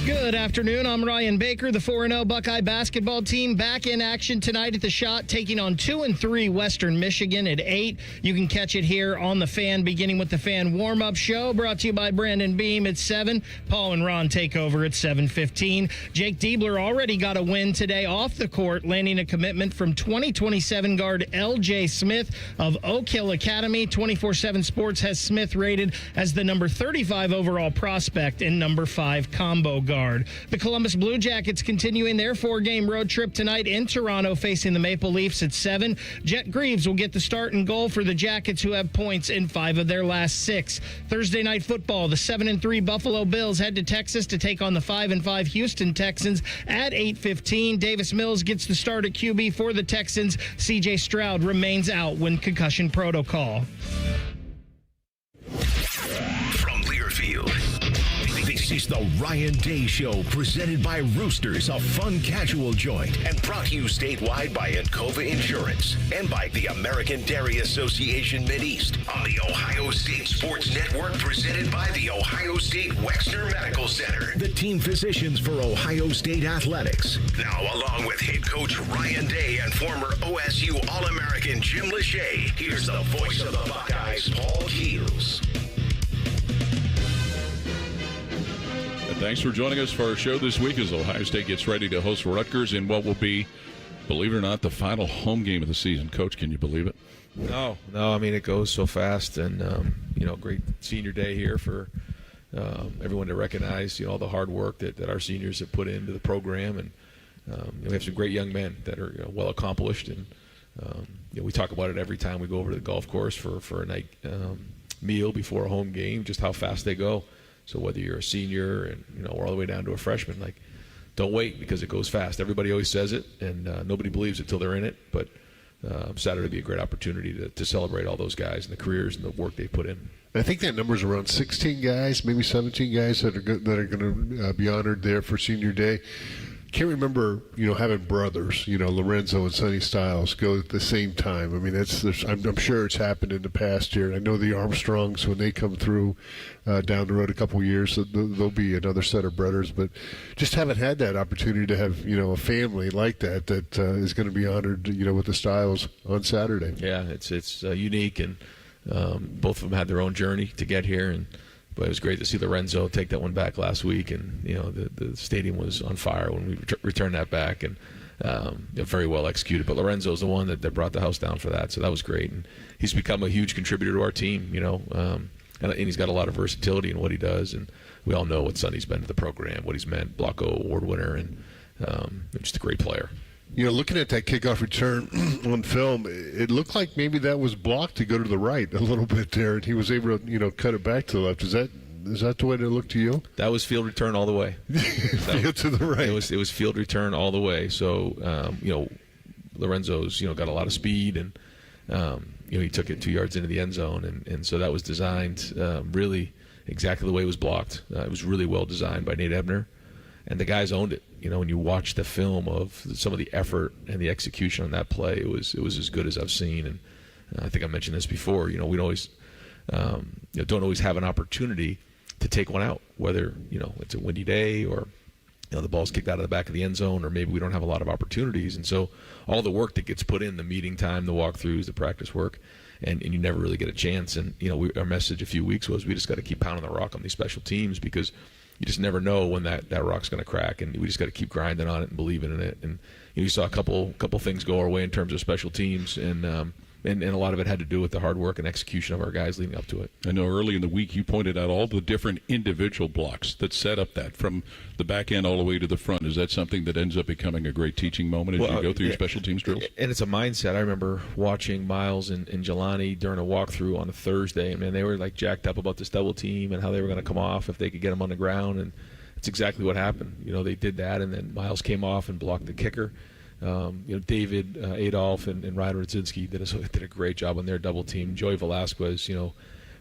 Good afternoon. I'm Ryan Baker. The 4-0 Buckeye basketball team back in action tonight at the Shot, taking on 2-3 Western Michigan at 8. You can catch it here on The Fan, beginning with the Fan warm-up show, brought to you by Brandon Beam at 7. Paul and Ron take over at 7:15. Jake Diebler already got a win today off the court, landing a commitment from 2027 guard L.J. Smith of Oak Hill Academy. 24/7 Sports has Smith rated as the number 35 overall prospect and number 5 combo guard. The Columbus Blue Jackets continuing their 4-game road trip tonight in Toronto, facing the Maple Leafs at 7. Jet Greaves will get the start and goal for the Jackets, who have points in 5 of their last 6. Thursday night football, the 7-3 Buffalo Bills head to Texas to take on the 5-5 Houston Texans at 8:15. Davis Mills gets the start at QB for the Texans. C.J. Stroud remains out when concussion protocol. From Learfield, this is the Ryan Day Show, presented by Roosters, a fun casual joint, and brought to you statewide by Encova Insurance and by the American Dairy Association Mideast on the Ohio State Sports Network, presented by the Ohio State Wexner Medical Center, the team physicians for Ohio State Athletics. Now, along with head coach Ryan Day and former OSU All-American Jim Lachey, here's the voice of the Buckeyes, Paul Keels. Thanks for joining us for our show this week as Ohio State gets ready to host Rutgers in what will be, believe it or not, the final home game of the season. Coach, can you believe it? No. I mean, it goes so fast, and great senior day here for everyone to recognize all the hard work that our seniors have put into the program, and we have some great young men that are well accomplished, and we talk about it every time we go over to the golf course for a night meal before a home game, just how fast they go. So whether you're a senior and we're all the way down to a freshman, don't wait, because it goes fast. Everybody always says it, and nobody believes it till they're in it. But Saturday will be a great opportunity to celebrate all those guys and the careers and the work they put in. I think that number's around 16 guys, maybe 17 guys that are going to be honored there for Senior Day. Can't remember, having brothers, Lorenzo and Sonny Styles go at the same time. I mean, I'm sure it's happened in the past year. I know the Armstrongs, when they come through down the road a couple years, so there'll be another set of brothers. But just haven't had that opportunity to have, a family like that is going to be honored, with the Styles on Saturday. Yeah, it's unique, and both of them had their own journey to get here, but it was great to see Lorenzo take that one back last week, and the stadium was on fire when we returned that back, and very well executed. But Lorenzo's the one that brought the house down for that, so that was great. And he's become a huge contributor to our team, and he's got a lot of versatility in what he does. And we all know what Sonny's been to the program, what he's meant, Blocko Award winner, and just a great player. Looking at that kickoff return on film, it looked like maybe that was blocked to go to the right a little bit there, and he was able to, cut it back to the left. Is that the way it looked to you? That was field return all the way. Field to the right. It was field return all the way. So, Lorenzo's, got a lot of speed, and, he took it 2 yards into the end zone, and so that was designed really exactly the way it was blocked. It was really well designed by Nate Ebner, and the guys owned it. When you watch the film of some of the effort and the execution on that play, it was as good as I've seen. And I think I mentioned this before. We always don't always have an opportunity to take one out, whether it's a windy day or the ball's kicked out of the back of the end zone, or maybe we don't have a lot of opportunities. And so all the work that gets put in, the meeting time, the walkthroughs, the practice work, and you never really get a chance. And our message a few weeks was we just got to keep pounding the rock on these special teams, because you just never know when that rock's going to crack, and we just got to keep grinding on it and believing in it. And you saw a couple things go our way in terms of special teams, and a lot of it had to do with the hard work and execution of our guys leading up to it. I know early in the week you pointed out all the different individual blocks that set up that from the back end all the way to the front. Is that something that ends up becoming a great teaching moment as you go through your special teams drills? And it's a mindset. I remember watching Miles and Jelani during a walkthrough on a Thursday, and they were jacked up about this double team and how they were going to come off if they could get them on the ground, and it's exactly what happened. They did that, and then Miles came off and blocked the kicker. David Adolph and Ryan Rudzinski did a great job on their double team. Joey Velasquez,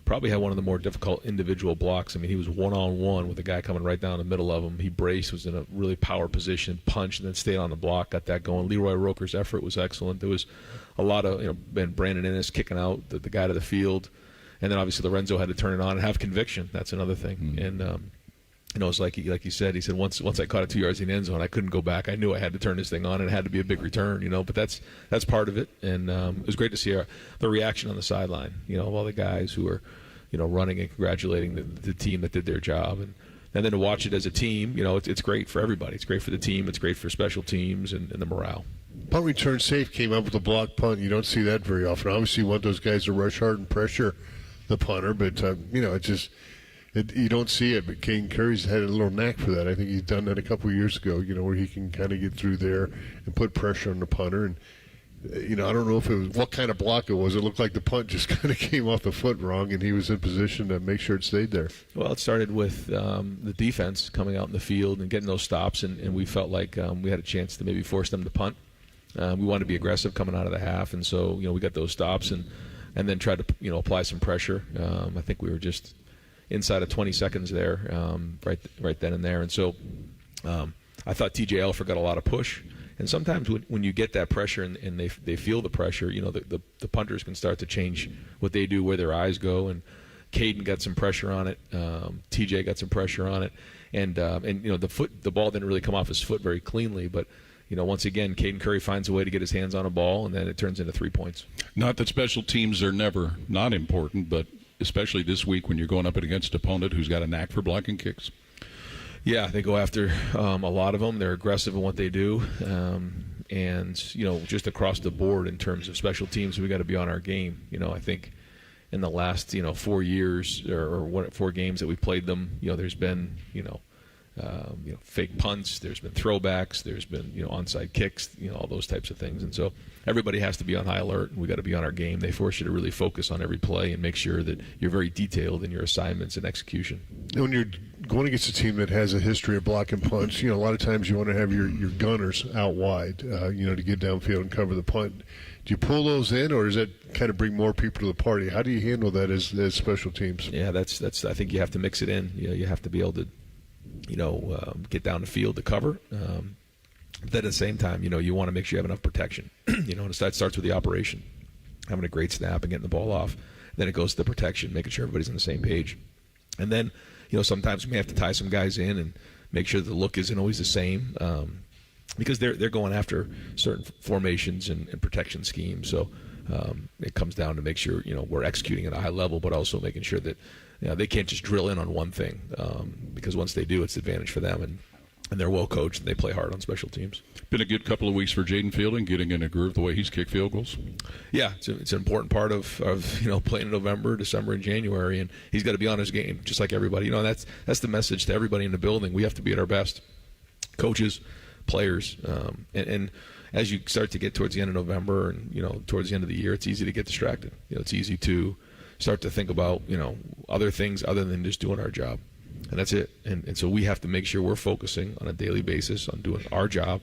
probably had one of the more difficult individual blocks. I mean, he was one-on-one with a guy coming right down the middle of him. He braced, was in a really power position, punched, and then stayed on the block, got that going. Leroy Roker's effort was excellent. There was a lot of, Brandon Ennis kicking out the guy to the field. And then obviously Lorenzo had to turn it on and have conviction. That's another thing. And it's like you said. He said once I caught it 2 yards in the end zone, I couldn't go back. I knew I had to turn this thing on, and it had to be a big return. But that's part of it. And it was great to see the reaction on the sideline. Of all the guys who were, running and congratulating the team that did their job, and then to watch it as a team. It's great for everybody. It's great for the team. It's great for special teams and the morale. Punt return safe came up with a block punt. You don't see that very often. Obviously, you want those guys to rush hard and pressure the punter, but you don't see it. But Caden Curry's had a little knack for that. I think he's done that a couple of years ago. Where he can kind of get through there and put pressure on the punter. And I don't know if it was what kind of block it was. It looked like the punt just kind of came off the foot wrong, and he was in position to make sure it stayed there. Well, it started with the defense coming out in the field and getting those stops, and we felt like we had a chance to maybe force them to punt. We wanted to be aggressive coming out of the half, and so we got those stops and then tried to apply some pressure. I think we were just inside of 20 seconds there, right then and there, and so I thought TJ Elfer got a lot of push. And sometimes when you get that pressure and they feel the pressure, the punters can start to change what they do, where their eyes go. And Caden got some pressure on it. TJ got some pressure on it, and the ball didn't really come off his foot very cleanly, but. Once again, Caden Curry finds a way to get his hands on a ball, and then it turns into 3 points. Not that special teams are never not important, but especially this week when you're going up against an opponent who's got a knack for blocking kicks. Yeah, they go after a lot of them. They're aggressive in what they do. And, just across the board in terms of special teams, we got to be on our game. I think in the last, 4 years or 4 games that we played them, there's been, fake punts, there's been throwbacks, there's been onside kicks, all those types of things, and so everybody has to be on high alert, and we got to be on our game. They force you to really focus on every play and make sure that you're very detailed in your assignments and execution. When you're going against a team that has a history of blocking punts, a lot of times you want to have your gunners out wide, to get downfield and cover the punt. Do you pull those in, or does that kind of bring more people to the party? How do you handle that as special teams? Yeah, that's. I think you have to mix it in. You have to be able to get down the field to cover. But at the same time, you want to make sure you have enough protection. And that starts with the operation, having a great snap and getting the ball off. Then it goes to the protection, making sure everybody's on the same page. And then, sometimes we may have to tie some guys in and make sure the look isn't always the same, because they're going after certain formations and protection schemes. So it comes down to make sure we're executing at a high level, but also making sure that they can't just drill in on one thing, because once they do, it's an advantage for them, and they're well coached and they play hard on special teams. Been a good couple of weeks for Jaden Fielding, getting in a groove the way he's kicked field goals. Yeah, it's an important part of playing in November, December, and January, and he's got to be on his game just like everybody. That's the message to everybody in the building. We have to be at our best, coaches, players, and as you start to get towards the end of November and towards the end of the year, it's easy to get distracted. It's easy to start to think about other things other than just doing our job, and that's it. And so we have to make sure we're focusing on a daily basis on doing our job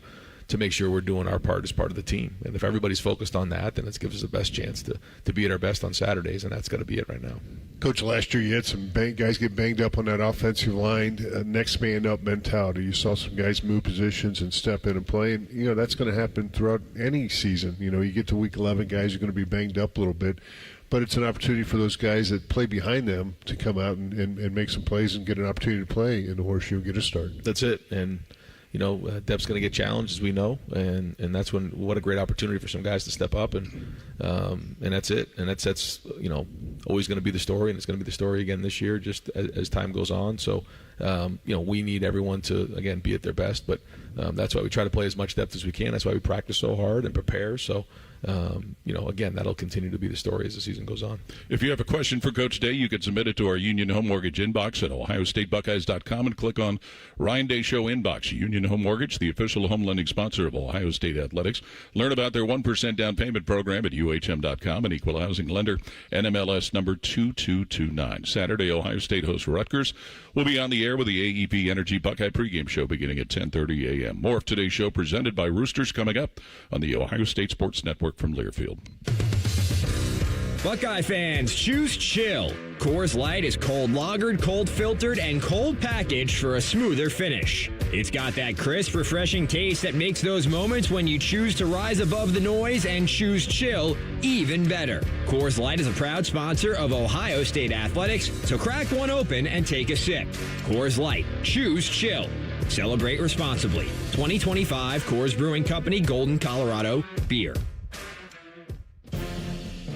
to make sure we're doing our part as part of the team. And if everybody's focused on that, then it gives us the best chance to be at our best on Saturdays, and that's got to be it right now. Coach, last year you had some guys get banged up on that offensive line, next man up mentality. You saw some guys move positions and step in and play, and that's going to happen throughout any season. You get to week 11, guys are going to be banged up a little bit, but it's an opportunity for those guys that play behind them to come out and make some plays and get an opportunity to play in the horseshoe and get a start. That's it. And Dep's going to get challenged, as we know, and that's what a great opportunity for some guys to step up, and that's it. And that's always going to be the story, and it's going to be the story again this year, just as time goes on. So we need everyone to again be at their best, but that's why we try to play as much depth as we can. That's why we practice so hard and prepare. So again, that'll continue to be the story as the season goes on. If you have a question for Coach Day, you can submit it to our Union Home Mortgage inbox at OhioStateBuckeyes.com and click on Ryan Day Show inbox. Union Home Mortgage, the official home lending sponsor of Ohio State Athletics. Learn about their 1% down payment program at UHM.com, an equal housing lender, NMLS number 2229. Saturday, Ohio State hosts Rutgers. We'll be on the air with the AEP Energy Buckeye pregame show beginning at 10:30 a.m. More of today's show presented by Roosters coming up on the Ohio State Sports Network from Learfield. Buckeye fans, choose chill. Coors Light is cold lagered, cold filtered, and cold packaged for a smoother finish. It's got that crisp, refreshing taste that makes those moments when you choose to rise above the noise and choose chill even better. Coors Light is a proud sponsor of Ohio State Athletics, so crack one open and take a sip. Coors Light. Choose chill. Celebrate responsibly. 2025 Coors Brewing Company, Golden, Colorado. Beer.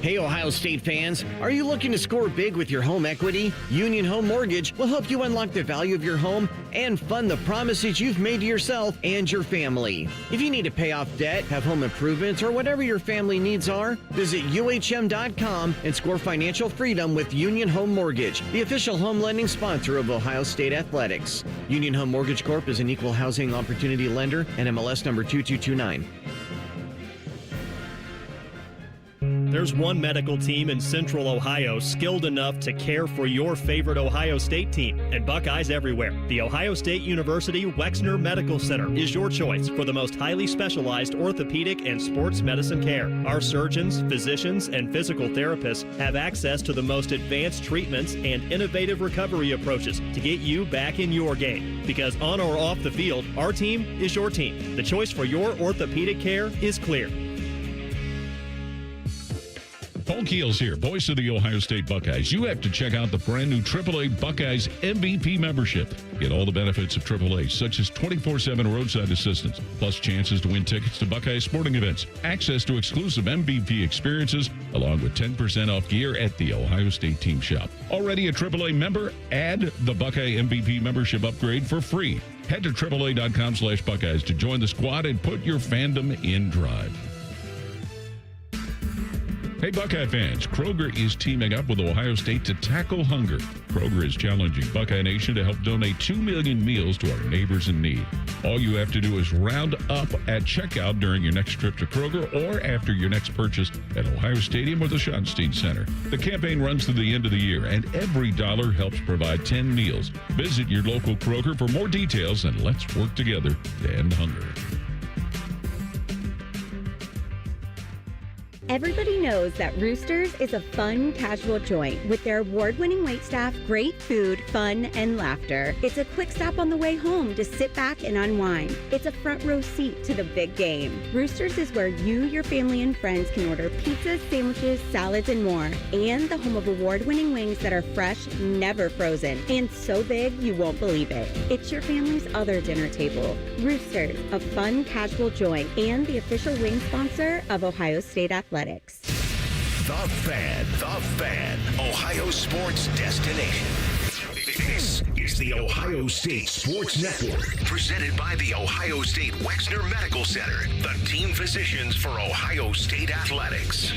Hey, Ohio State fans, are you looking to score big with your home equity? Union Home Mortgage will help you unlock the value of your home and fund the promises you've made to yourself and your family. If you need to pay off debt, have home improvements, or whatever your family needs are, visit UHM.com and score financial freedom with Union Home Mortgage, the official home lending sponsor of Ohio State Athletics. Union Home Mortgage Corp. is an equal housing opportunity lender and MLS number 2229. There's one medical team in Central Ohio skilled enough to care for your favorite Ohio State team, and Buckeyes everywhere. The Ohio State University Wexner Medical Center is your choice for the most highly specialized orthopedic and sports medicine care. Our surgeons, physicians, and physical therapists have access to the most advanced treatments and innovative recovery approaches to get you back in your game. Because on or off the field, our team is your team. The choice for your orthopedic care is clear. Paul Keels here, voice of the Ohio State Buckeyes. You have to check out the brand new AAA Buckeyes MVP membership. Get all the benefits of AAA, such as 24/7 roadside assistance, plus chances to win tickets to Buckeye sporting events, access to exclusive MVP experiences, along with 10% off gear at the Ohio State team shop. Already a AAA member? Add the Buckeye MVP membership upgrade for free. Head to AAA.com/Buckeyes to join the squad and put your fandom in drive. Hey, Buckeye fans, Kroger is teaming up with Ohio State to tackle hunger. Kroger is challenging Buckeye Nation to help donate 2 million meals to our neighbors in need. All you have to do is round up at checkout during your next trip to Kroger or after your next purchase at Ohio Stadium or the Schottenstein Center. The campaign runs through the end of the year, and every dollar helps provide 10 meals. Visit your local Kroger for more details, and let's work together to end hunger. Everybody knows that Roosters is a fun, casual joint with their award-winning waitstaff, great food, fun, and laughter. It's a quick stop on the way home to sit back and unwind. It's a front row seat to the big game. Roosters is where you, your family, and friends can order pizzas, sandwiches, salads, and more. And the home of award-winning wings that are fresh, never frozen, and so big you won't believe it. It's your family's other dinner table. Roosters, a fun, casual joint, and the official wing sponsor of Ohio State Athletics. The Fan, Ohio sports destination. This is the Ohio State Sports Network, presented by the Ohio State Wexner Medical Center, the team physicians for Ohio State Athletics.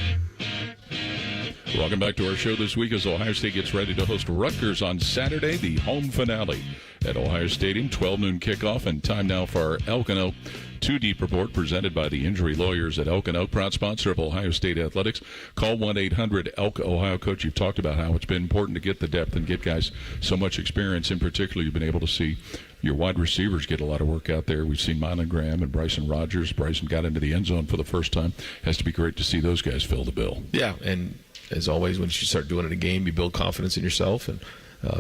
Welcome back to our show this week as Ohio State gets ready to host Rutgers on Saturday, the home finale at Ohio Stadium. 12 noon kickoff, and time now for our Elkino 2-Deep Report presented by the injury lawyers at Elkino, proud sponsor of Ohio State Athletics. Call 1-800-ELK Ohio. Coach, you've talked about how it's been important to get the depth and get guys so much experience. In particular, you've been able to see your wide receivers get a lot of work out there. We've seen Mylan Graham and Bryson Rogers. Bryson got into the end zone for the first time. Has to be great to see those guys fill the bill. Yeah, and as always, when you start doing it in a game, you build confidence in yourself and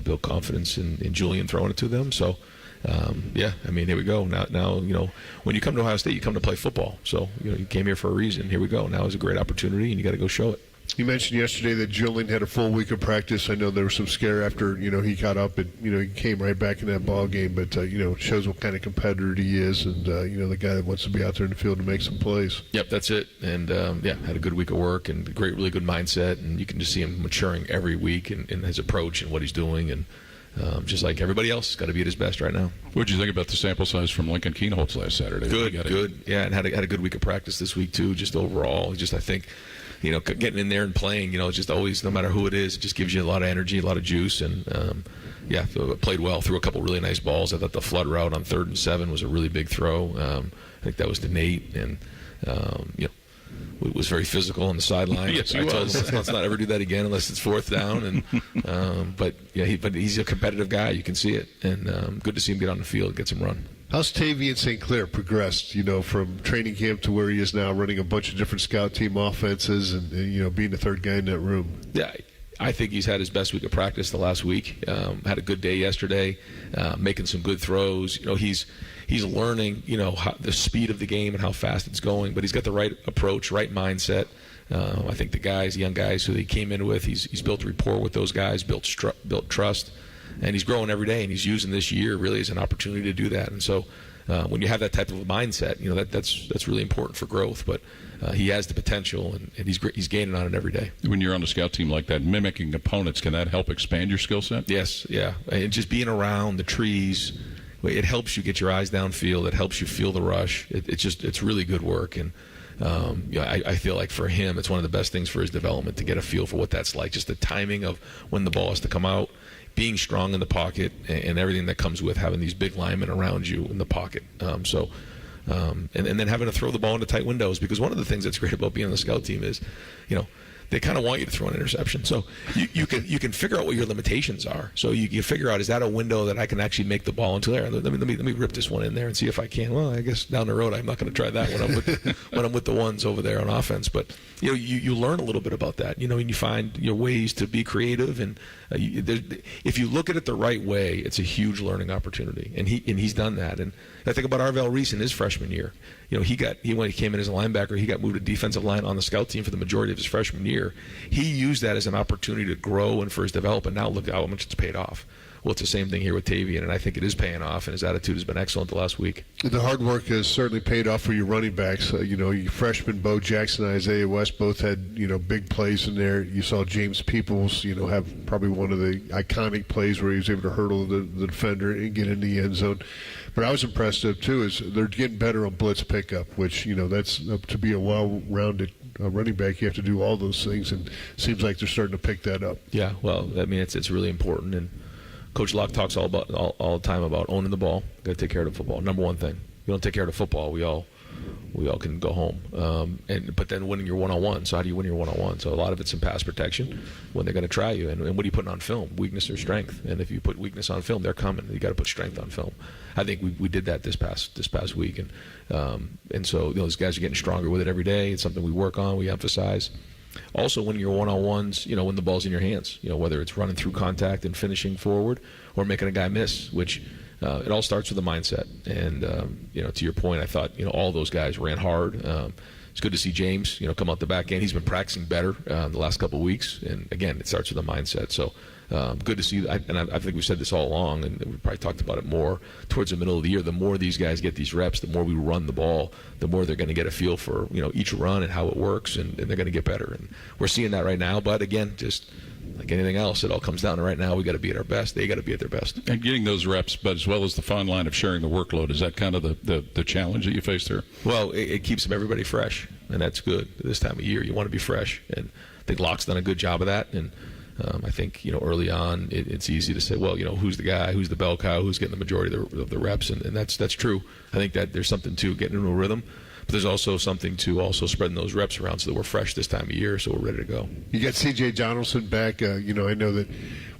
build confidence in Julian throwing it to them. So, yeah, I mean, here we go. Now, you know, when you come to Ohio State, you come to play football. So, you know, you came here for a reason. Here we go. Now is a great opportunity, and you got to go show it. You mentioned yesterday that Julian had a full week of practice. I know there was some scare after, you know, he got up and, you know, he came right back in that ball game. But, you know, it shows what kind of competitor he is and, you know, the guy that wants to be out there in the field to make some plays. Yep, that's it. And, yeah, had a good week of work and really good mindset. And you can just see him maturing every week in his approach and what he's doing. And just like everybody else, got to be at his best right now. What did you think about the sample size from Lincoln Keenholz last Saturday? Good. Yeah, and had a good week of practice this week, too, just overall. Just, I think, you know, getting in there and playing, you know, it's just always, no matter who it is, it just gives you a lot of energy, a lot of juice. And, yeah, played well, threw a couple really nice balls. I thought the flood route on 3rd and 7 was a really big throw. I think that was to Nate. And, you know, was very physical on the sideline. Yes, I told him, let's not ever do that again unless it's 4th down. And but yeah, he's a competitive guy. You can see it, and good to see him get on the field, get some run. How's Tavian St. Clair progressed, you know, from training camp to where he is now, running a bunch of different scout team offenses and you know, being the third guy in that room? Yeah, I think he's had his best week of practice the last week. Had a good day yesterday, making some good throws. He's learning, the speed of the game and how fast it's going, but he's got the right approach, right mindset. I think the young guys who he came in with, he's built rapport with those guys, built trust, and he's growing every day, and he's using this year really as an opportunity to do that. And so when you have that type of a mindset, that's really important for growth. But he has the potential, and he's gaining on it every day. When you're on a scout team like that, mimicking opponents, can that help expand your skill set? Yes, yeah. And just being around the trees, it helps you get your eyes downfield. It helps you feel the rush. It's really good work. And I feel like for him, it's one of the best things for his development to get a feel for what that's like. Just the timing of when the ball has to come out, being strong in the pocket, and everything that comes with having these big linemen around you in the pocket. And then having to throw the ball into tight windows, because one of the things that's great about being on the scout team is, they kind of want you to throw an interception. So you can figure out what your limitations are. So you figure out, is that a window that I can actually make the ball into there? Let me rip this one in there and see if I can. Well, I guess down the road I'm not going to try that when I'm with the ones over there on offense. But you learn a little bit about that. And you find ways to be creative. And if you look at it the right way, it's a huge learning opportunity. And he's done that. And I think about Arvell Reese in his freshman year. When he came in as a linebacker, he got moved to defensive line on the scout team for the majority of his freshman year. He used that as an opportunity to grow and for his development. Now look how much it's paid off. Well, it's the same thing here with Tavian, and I think it is paying off, and his attitude has been excellent the last week. The hard work has certainly paid off for your running backs. Your freshmen, Bo Jackson and Isaiah West, both had, big plays in there. You saw James Peoples, have probably one of the iconic plays where he was able to hurdle the defender and get in the end zone. But I was impressed, too, is they're getting better on blitz pickup, which, that's to be a well-rounded running back, you have to do all those things, and it seems like they're starting to pick that up. Yeah, well, it's really important, and Coach Locke talks all the time about owning the ball. Got to take care of the football. Number one thing. You don't take care of the football, we all can go home. But then winning your one-on-one. So how do you win your one-on-one? So a lot of it's in pass protection when they're going to try you. And what are you putting on film? Weakness or strength? And if you put weakness on film, they're coming. You got to put strength on film. I think we did that this past week, and so those guys are getting stronger with it every day. It's something we work on, we emphasize. Also, when you're one-on-ones, when the ball's in your hands, whether it's running through contact and finishing forward or making a guy miss, which it all starts with the mindset. And, to your point, I thought, all those guys ran hard. It's good to see James, come out the back end. He's been practicing better the last couple of weeks. And, again, it starts with the mindset. So good to see. And I think we've said this all along, and we probably talked about it more towards the middle of the year. The more these guys get these reps, the more we run the ball, the more they're going to get a feel for, each run and how it works, and they're going to get better. And we're seeing that right now. But, again, just like anything else, it all comes down to right now we got to be at our best. They got to be at their best. And getting those reps, but as well as the fine line of sharing the workload, is that kind of the challenge that you face there? Well, it keeps everybody fresh, and that's good. This time of year, you want to be fresh. And I think Locke's done a good job of that. And I think, early on, it's easy to say, well, who's the guy, who's the bell cow, who's getting the majority of the reps, and that's true. I think that there's something to getting into a rhythm, but there's also something to also spreading those reps around so that we're fresh this time of year, so we're ready to go. You got C.J. Donaldson back. I know that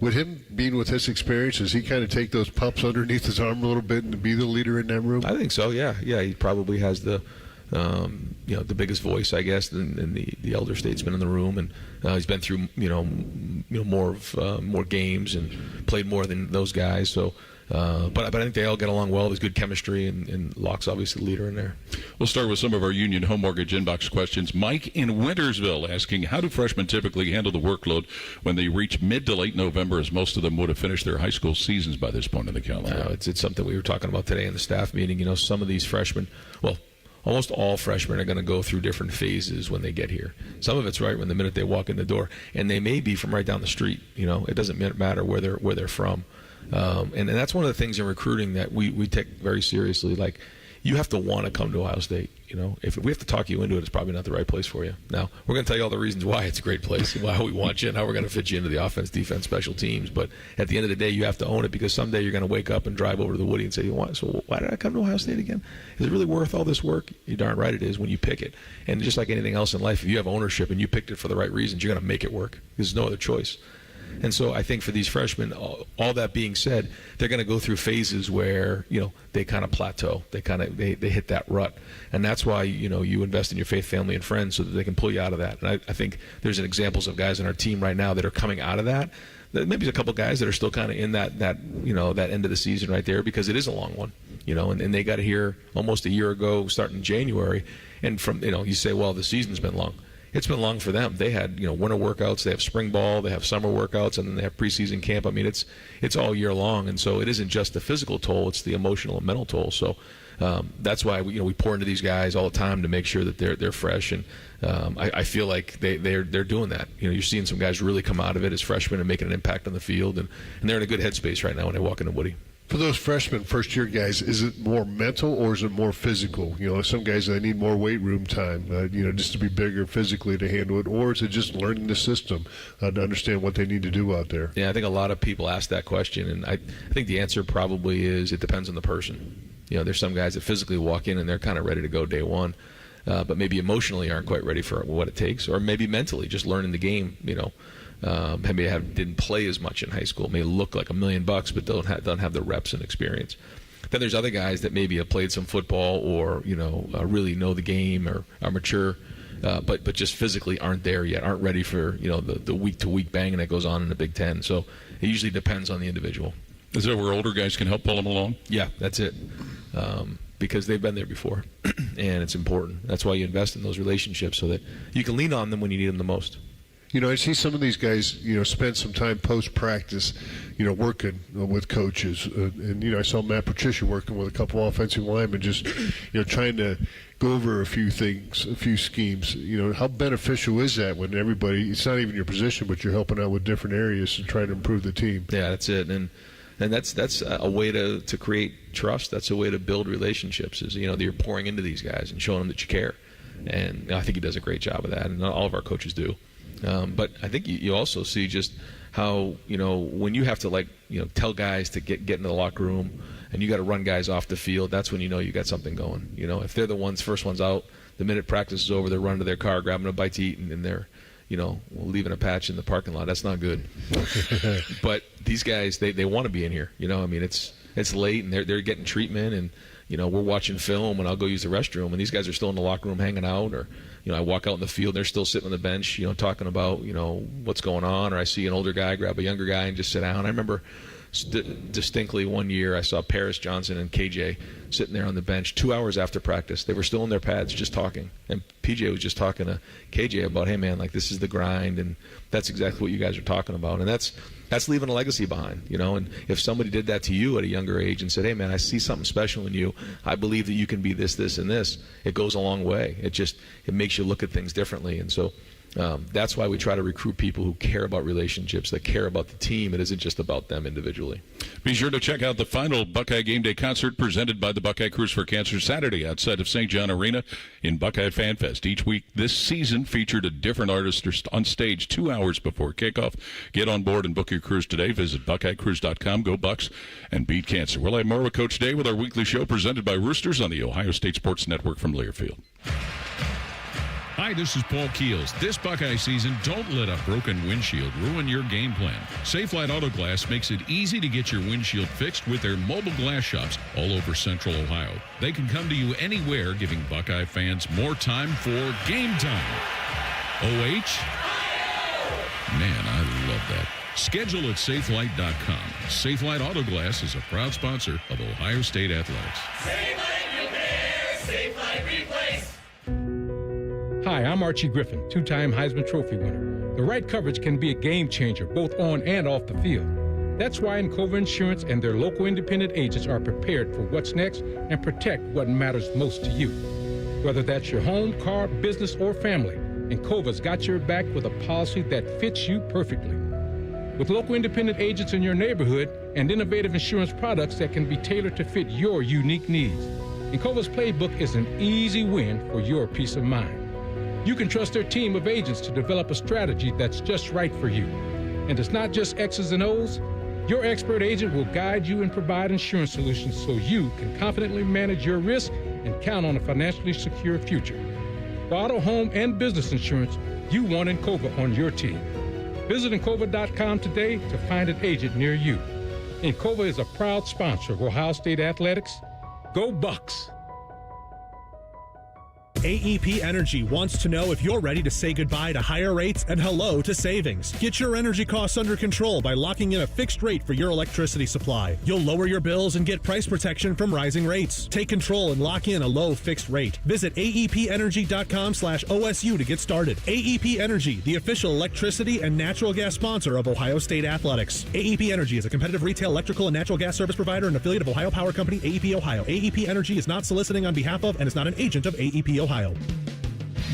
with him being with his experience, does he kind of take those pups underneath his arm a little bit and be the leader in that room? I think so, yeah. Yeah, he probably has the the biggest voice, I guess, and the elder statesman in the room, and he's been through more games and played more than those guys. So, but I think they all get along well. There's good chemistry, and Locke's obviously the leader in there. We'll start with some of our Union Home Mortgage inbox questions. Mike in Wintersville asking, how do freshmen typically handle the workload when they reach mid to late November, as most of them would have finished their high school seasons by this point in the calendar? It's something we were talking about today in the staff meeting. Some of these freshmen, almost all freshmen are going to go through different phases when they get here. Some of it's right when the minute they walk in the door, and they may be from right down the street. It doesn't matter where they're from, and that's one of the things in recruiting that we take very seriously. Like, you have to want to come to Ohio State. If we have to talk you into it, it's probably not the right place for you. Now, we're going to tell you all the reasons why it's a great place, why we want you, and how we're going to fit you into the offense, defense, special teams. But at the end of the day, you have to own it, because someday you're going to wake up and drive over to the Woody and say, so why did I come to Ohio State again? Is it really worth all this work? You're darn right it is when you pick it. And just like anything else in life, if you have ownership and you picked it for the right reasons, you're going to make it work. There's no other choice. And so I think for these freshmen, all that being said, they're going to go through phases where, they kind of plateau. They hit that rut. And that's why, you invest in your faith, family, and friends so that they can pull you out of that. And I think there's examples of guys on our team right now that are coming out of that. Maybe there's a couple guys that are still kind of in that end of the season right there, because it is a long one, and they got here almost a year ago, starting in January. And from, you say, well, the season's been long. It's been long for them. They had, winter workouts, they have spring ball, they have summer workouts, and then they have preseason camp. I mean, it's all year long, and so it isn't just the physical toll; it's the emotional and mental toll. So that's why we pour into these guys all the time to make sure that they're fresh, and I feel like they're doing that. You're seeing some guys really come out of it as freshmen and making an impact on the field, and they're in a good headspace right now when they walk into Woody. For those freshmen, first-year guys, is it more mental or is it more physical? Some guys, they need more weight room time, just to be bigger physically to handle it, or is it just learning the system to understand what they need to do out there? Yeah, I think a lot of people ask that question, and I think the answer probably is it depends on the person. There's some guys that physically walk in and they're kind of ready to go day one, but maybe emotionally aren't quite ready for what it takes, or maybe mentally just learning the game, maybe didn't play as much in high school, may look like $1 million, but don't have the reps and experience. Then there's other guys that maybe have played some football or really know the game or are mature, but just physically aren't there yet, aren't ready for the week-to-week banging that goes on in the Big Ten. So it usually depends on the individual. Is that where older guys can help pull them along? Yeah, that's it. Because they've been there before, and it's important. That's why you invest in those relationships so that you can lean on them when you need them the most. I see some of these guys, spend some time post-practice, working with coaches. And, I saw Matt Patricia working with a couple offensive linemen, just, trying to go over a few things, a few schemes. How beneficial is that when everybody, it's not even your position, but you're helping out with different areas and trying to improve the team? Yeah, that's it. And that's a way to create trust. That's a way to build relationships, is, that you're pouring into these guys and showing them that you care. And I think he does a great job of that, and all of our coaches do. But I think you also see just how, when you have to tell guys to get into the locker room and you got to run guys off the field, that's when you got something going. If they're the first ones out, the minute practice is over, they're running to their car, grabbing a bite to eat, and they're, leaving a patch in the parking lot. That's not good. But these guys, they want to be in here. It's late and they're getting treatment, and we're watching film, and I'll go use the restroom, and these guys are still in the locker room hanging out, or I walk out in the field, and they're still sitting on the bench, talking about what's going on, or I see an older guy grab a younger guy and just sit down. I remember distinctly one year I saw Paris Johnson and KJ sitting there on the bench 2 hours after practice. They were still in their pads just talking, and PJ was just talking to KJ about, hey man, this is the grind, and that's exactly what you guys are talking about, and that's leaving a legacy behind, and if somebody did that to you at a younger age and said, hey man, I see something special in you, I believe that you can be this, this, and this, it goes a long way. It makes you look at things differently. And so that's why we try to recruit people who care about relationships, that care about the team. It isn't just about them individually. Be sure to check out the final Buckeye Game Day concert presented by the Buckeye Cruise for Cancer Saturday outside of St. John Arena in Buckeye Fan Fest. Each week this season featured a different artist on stage 2 hours before kickoff. Get on board and book your cruise today. Visit BuckeyeCruise.com. Go Bucks and beat cancer. We'll have more with Coach Day with our weekly show presented by Roosters on the Ohio State Sports Network from Learfield. Hi, this is Paul Keels. This Buckeye season, don't let a broken windshield ruin your game plan. Safelite Auto Glass makes it easy to get your windshield fixed with their mobile glass shops all over Central Ohio. They can come to you anywhere, giving Buckeye fans more time for game time. OH? Man, I love that. Schedule at safelite.com. Safelite Auto Glass is a proud sponsor of Ohio State Athletics. Safelite Repair, Safelite Replace. Hi, I'm Archie Griffin, two-time Heisman Trophy winner. The right coverage can be a game changer, both on and off the field. That's why Encova Insurance and their local independent agents are prepared for what's next and protect what matters most to you. Whether that's your home, car, business, or family, Encova's got your back with a policy that fits you perfectly. With local independent agents in your neighborhood and innovative insurance products that can be tailored to fit your unique needs, Encova's playbook is an easy win for your peace of mind. You can trust their team of agents to develop a strategy that's just right for you. And it's not just X's and O's. Your expert agent will guide you and provide insurance solutions so you can confidently manage your risk and count on a financially secure future. For auto, home, and business insurance, you want Encova on your team. Visit Encova.com today to find an agent near you. Encova is a proud sponsor of Ohio State Athletics. Go Bucks! AEP Energy wants to know if you're ready to say goodbye to higher rates and hello to savings. Get your energy costs under control by locking in a fixed rate for your electricity supply. You'll lower your bills and get price protection from rising rates. Take control and lock in a low fixed rate. Visit aepenergy.com/OSU to get started. AEP Energy, the official electricity and natural gas sponsor of Ohio State Athletics. AEP Energy is a competitive retail electrical and natural gas service provider and affiliate of Ohio Power Company, AEP Ohio. AEP Energy is not soliciting on behalf of and is not an agent of AEP Ohio.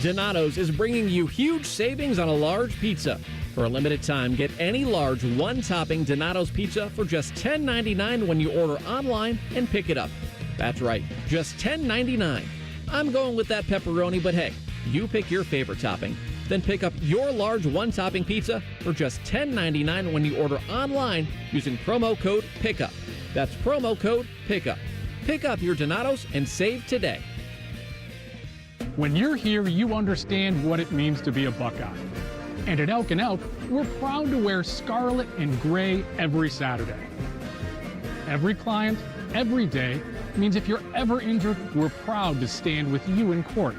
Donato's is bringing you huge savings on a large pizza. For a limited time, get any large one-topping Donato's pizza for just $10.99 when you order online and pick it up. That's right, just $10.99. I'm going with that pepperoni, but hey, you pick your favorite topping. Then pick up your large one-topping pizza for just $10.99 when you order online using promo code PICKUP. That's promo code PICKUP. Pick up your Donato's and save today. When you're here, you understand what it means to be a Buckeye. And at Elk & Elk, we're proud to wear scarlet and gray every Saturday. Every client, every day, means if you're ever injured, we're proud to stand with you in court.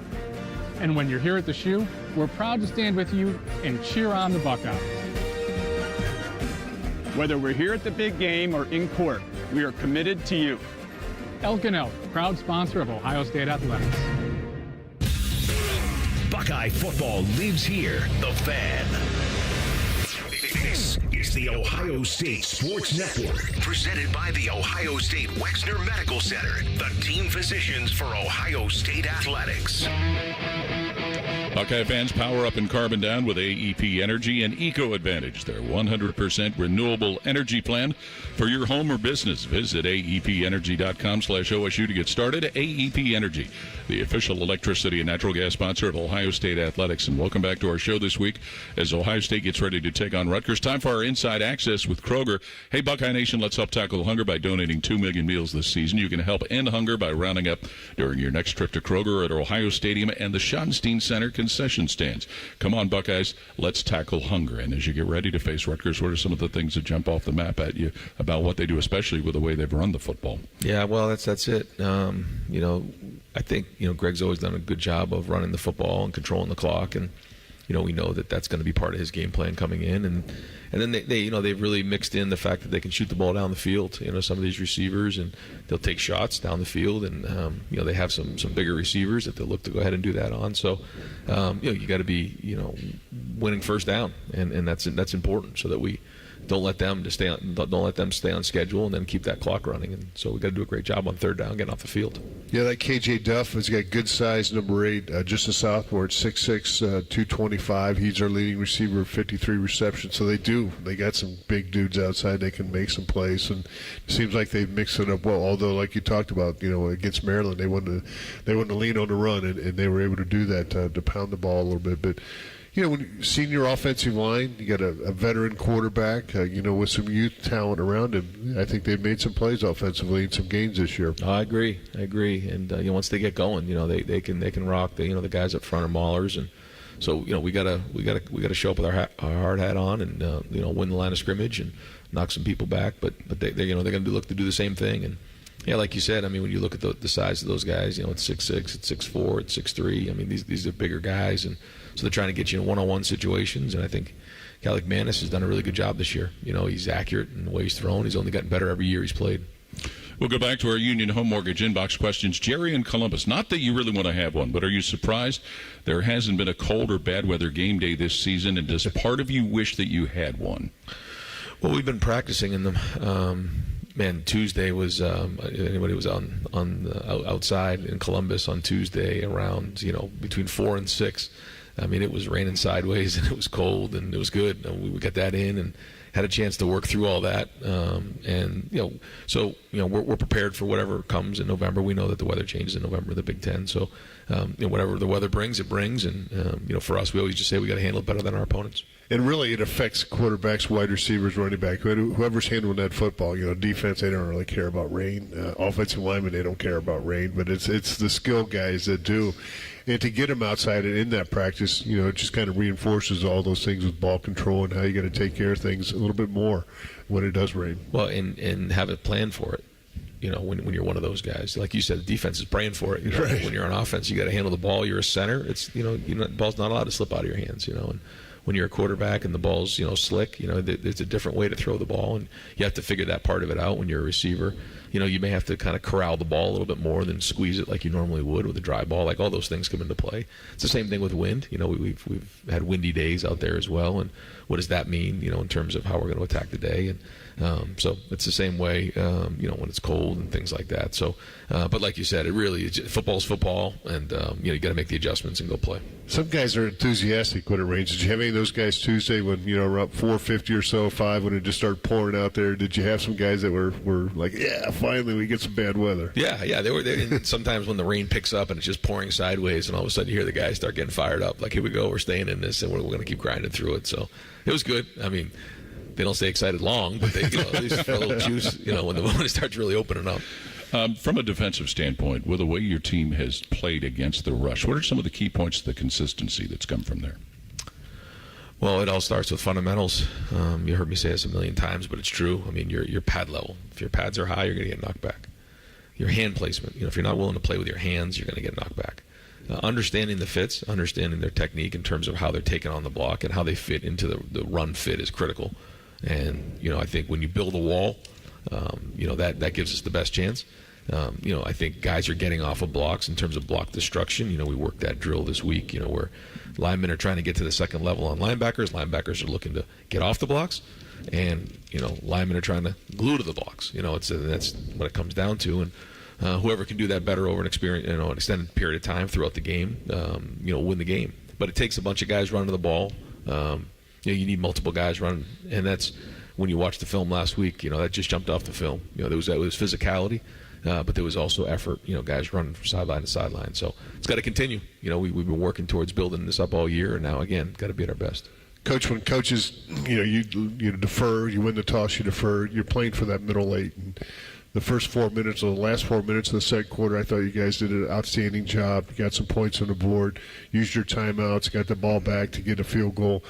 And when you're here at the shoe, we're proud to stand with you and cheer on the Buckeyes. Whether we're here at the big game or in court, we are committed to you. Elk & Elk, proud sponsor of Ohio State Athletics. Buckeye football lives here. The Fan. This is the Ohio State Sports Network, presented by the Ohio State Wexner Medical Center, the team physicians for Ohio State Athletics. Buckeye fans, power up and carbon down with AEP Energy and Eco Advantage, their 100% renewable energy plan for your home or business. Visit aepenergy.com/OSU to get started. AEP Energy, the official electricity and natural gas sponsor of Ohio State Athletics. And welcome back to our show this week as Ohio State gets ready to take on Rutgers. Time for our Inside Access with Kroger. Hey, Buckeye Nation, let's help tackle hunger by donating 2 million meals this season. You can help end hunger by rounding up during your next trip to Kroger at Ohio Stadium and the Schottenstein Center concession stands. Come on, Buckeyes, let's tackle hunger. And as you get ready to face Rutgers, what are some of the things that jump off the map at you about what they do, especially with the way they've run the football? Yeah, well, that's it. I think Greg's always done a good job of running the football and controlling the clock, and we know that that's going to be part of his game plan coming in, and then they've really mixed in the fact that they can shoot the ball down the field. Some of these receivers, and they'll take shots down the field, and they have some bigger receivers that they'll look to go ahead and do that on. So you got to be winning first down, and that's important so that we don't let them stay on schedule and then keep that clock running. And so we got to do a great job on third down, getting off the field. Yeah, that KJ Duff has got good size, number 8, just a sophomore at 6'6", 225. He's our leading receiver, 53 receptions. So they got some big dudes outside. They can make some plays, and it seems like they've mixed it up well. Although, like you talked about, against Maryland, they wanted to lean on the run, and they were able to do that to pound the ball a little bit. But when you see your offensive line, you got a veteran quarterback, with some youth talent around him. I think they've made some plays offensively and some gains this year. I agree. And once they get going, they can rock. The guys up front are maulers, and so we gotta show up with our hard hat on and win the line of scrimmage and knock some people back. But they're gonna look to do the same thing. And yeah, like you said, when you look at the size of those guys, it's 6'6", it's 6'4", it's 6'3". These are bigger guys, and so they're trying to get you in one-on-one situations, and I think Alec Manis has done a really good job this year. He's accurate in the way he's thrown. He's only gotten better every year he's played. We'll go back to our Union Home Mortgage inbox questions. Jerry in Columbus, not that you really want to have one, but are you surprised there hasn't been a cold or bad weather game day this season, and does part of you wish that you had one? Well, we've been practicing in them. Tuesday was anybody was outside in Columbus on Tuesday around between 4 and 6. It was raining sideways and it was cold and it was good. We got that in and had a chance to work through all that. We're prepared for whatever comes in November. We know that the weather changes in November, the Big Ten. So whatever the weather brings, it brings. And for us, we always just say we got to handle it better than our opponents. And really, it affects quarterbacks, wide receivers, running back, whoever's handling that football. Defense, they don't really care about rain. Offensive linemen, they don't care about rain. But it's the skill guys that do. And to get them outside and in that practice, it just kind of reinforces all those things with ball control and how you got to take care of things a little bit more when it does rain. Well, and have a plan for it. When you're one of those guys, like you said, the defense is praying for it. Right. When you're on offense, you got to handle the ball. You're a center. It's the ball's not allowed to slip out of your hands. And when you're a quarterback and the ball's slick, there's a different way to throw the ball, and you have to figure that part of it out. When you're a receiver, you may have to kind of corral the ball a little bit more than squeeze it like you normally would with a dry ball. Like all those things come into play. It's the same thing with wind. We've had windy days out there as well, and what does that mean? In terms of how we're going to attack the day, and so it's the same way. When it's cold and things like that. So, but like you said, football's football, and you got to make the adjustments and go play. Some guys are enthusiastic when it rains. Did you have any of those guys Tuesday when around 4:50 or so, 5 when it just started pouring out there? Did you have some guys that were like, yeah, finally we get some bad weather? Yeah, they were there. And sometimes when the rain picks up and it's just pouring sideways, and all of a sudden you hear the guys start getting fired up. Like, here we go, we're staying in this, and we're going to keep grinding through it. So it was good. I mean, they don't stay excited long, but they at least for a little juice. When it starts really opening up. From a defensive standpoint, with the way your team has played against the rush, what are some of the key points to the consistency that's come from there? Well, it all starts with fundamentals. You heard me say this a million times, but it's true. I mean, your pad level. If your pads are high, you're going to get knocked back. Your hand placement. If you're not willing to play with your hands, you're going to get knocked back. Understanding the fits, understanding their technique in terms of how they're taking on the block and how they fit into the run fit is critical. And, I think when you build a wall, that gives us the best chance. I think guys are getting off of blocks in terms of block destruction. We worked that drill this week, where linemen are trying to get to the second level on linebackers. Linebackers are looking to get off the blocks. And, linemen are trying to glue to the blocks. That's what it comes down to. And whoever can do that better over an extended period of time throughout the game, win the game. But it takes a bunch of guys running the ball. You need multiple guys running, and that's when you watch the film last week. That just jumped off the film. There was physicality, but there was also effort. Guys running from sideline to sideline. So it's got to continue. We've been working towards building this up all year, and now again, got to be at our best. Coach, when coaches, you defer, you win the toss, you defer. You're playing for that middle eight. And the first 4 minutes or the last 4 minutes of the second quarter, I thought you guys did an outstanding job. You got some points on the board, used your timeouts, got the ball back to get a field goal.